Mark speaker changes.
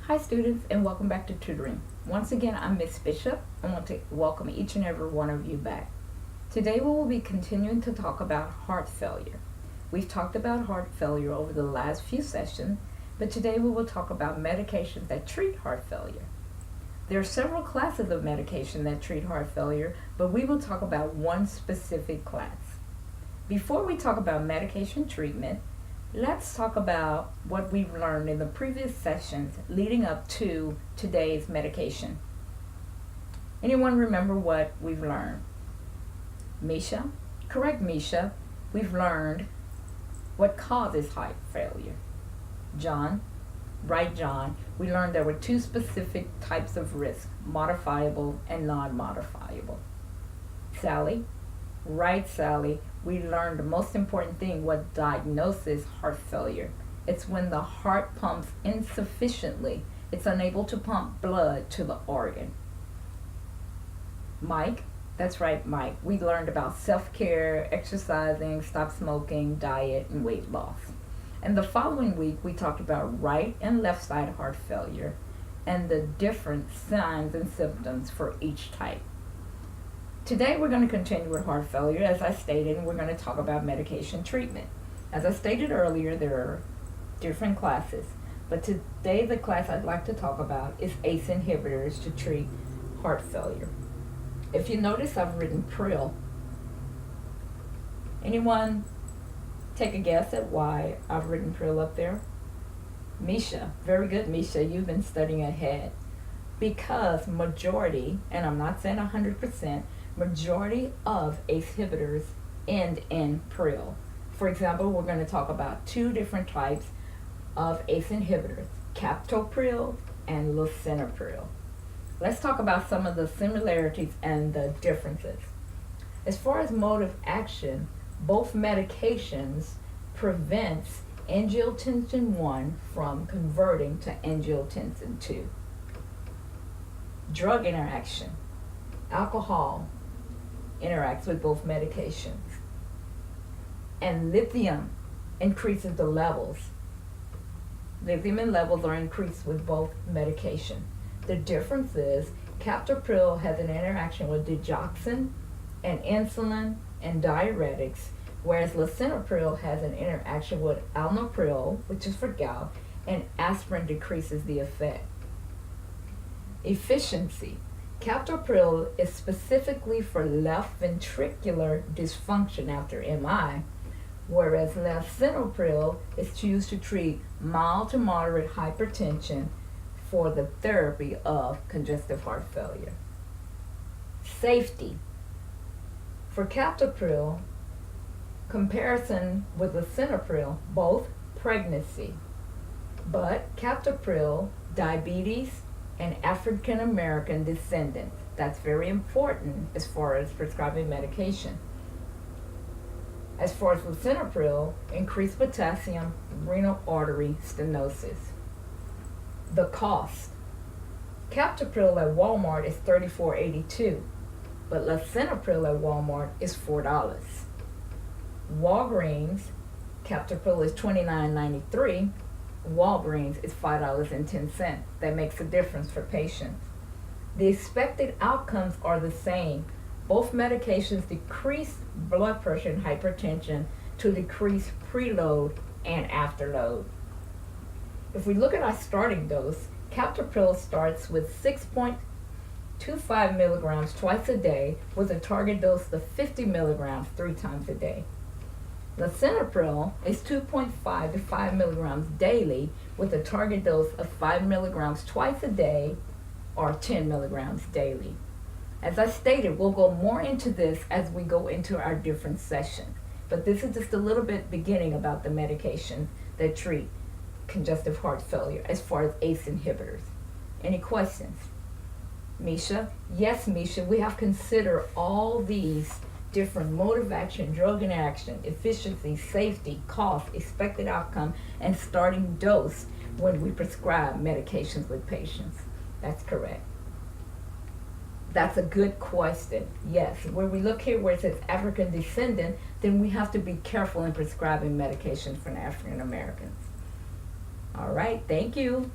Speaker 1: Hi students, and welcome back to tutoring. Once again, I'm Miss Bishop. I want to welcome each and every one of you back. Today we will be continuing to talk about heart failure. We've talked about heart failure over the last few sessions, but today we will talk about medications that treat heart failure. There are several classes of medication that treat heart failure, but we will talk about one specific class. Before we talk about medication treatment, let's talk about what we've learned in the previous sessions leading up to today's medication. Anyone remember what we've learned? Misha? Correct, Misha. We've learned what causes heart failure. John? Right, John. We learned there were two specific types of risk, modifiable and non-modifiable. Sally? Right, Sally. We learned the most important thing, what diagnoses heart failure. It's when the heart pumps insufficiently. It's unable to pump blood to the organ. Mike? That's right, Mike. We learned about self-care, exercising, stop smoking, diet, and weight loss. And the following week, we talked about right and left side heart failure and the different signs and symptoms for each type. Today we're going to continue with heart failure. As I stated, and we're going to talk about medication treatment. As I stated earlier, there are different classes, but today the class I'd like to talk about is ACE inhibitors to treat heart failure. If you notice, I've written Pril. Anyone take a guess at why I've written Pril up there? Misha, very good, Misha, you've been studying ahead. Because majority, and I'm not saying 100%, majority of ACE inhibitors end in Pril. For example, we're going to talk about two different types of ACE inhibitors, captopril and lisinopril. Let's talk about some of the similarities and the differences. As far as mode of action, both medications prevents angiotensin 1 from converting to angiotensin 2. Drug interaction. Alcohol interacts with both medications. And lithium increases the levels. Lithium and levels are increased with both medication. The difference is captopril has an interaction with digoxin and insulin and diuretics, whereas lisinopril has an interaction with allopril, which is for gout, and aspirin decreases the effect. Efficiency. Captopril is specifically for left ventricular dysfunction after MI, whereas lisinopril is used to treat mild to moderate hypertension for the therapy of congestive heart failure. Safety. For captopril, comparison with lisinopril, both pregnancy, but captopril, diabetes, and African American descendants. That's very important as far as prescribing medication. As far as lisinopril, increased potassium, renal artery stenosis. The cost. Captopril at Walmart is $34.82, but lisinopril at Walmart is $4. Walgreens, captopril is $29.93. Walgreens is $5.10. That makes a difference for patients. The expected outcomes are the same. Both medications decrease blood pressure and hypertension to decrease preload and afterload. If we look at our starting dose, captopril starts with 6.25 milligrams twice a day with a target dose of 50 milligrams 3 times a day. Lisinopril is 2.5 to 5 milligrams daily with a target dose of 5 milligrams twice a day or 10 milligrams daily. As I stated, we'll go more into this as we go into our different sessions. But this is just a little bit beginning about the medication that treat congestive heart failure as far as ACE inhibitors. Any questions? Misha? Yes, Misha, we have considered all these different mode of action, drug interaction, efficiency, safety, cost, expected outcome, and starting dose when we prescribe medications with patients. That's correct. That's a good question. Yes, when we look here where it says African descendant, then we have to be careful in prescribing medications for African Americans. All right, thank you.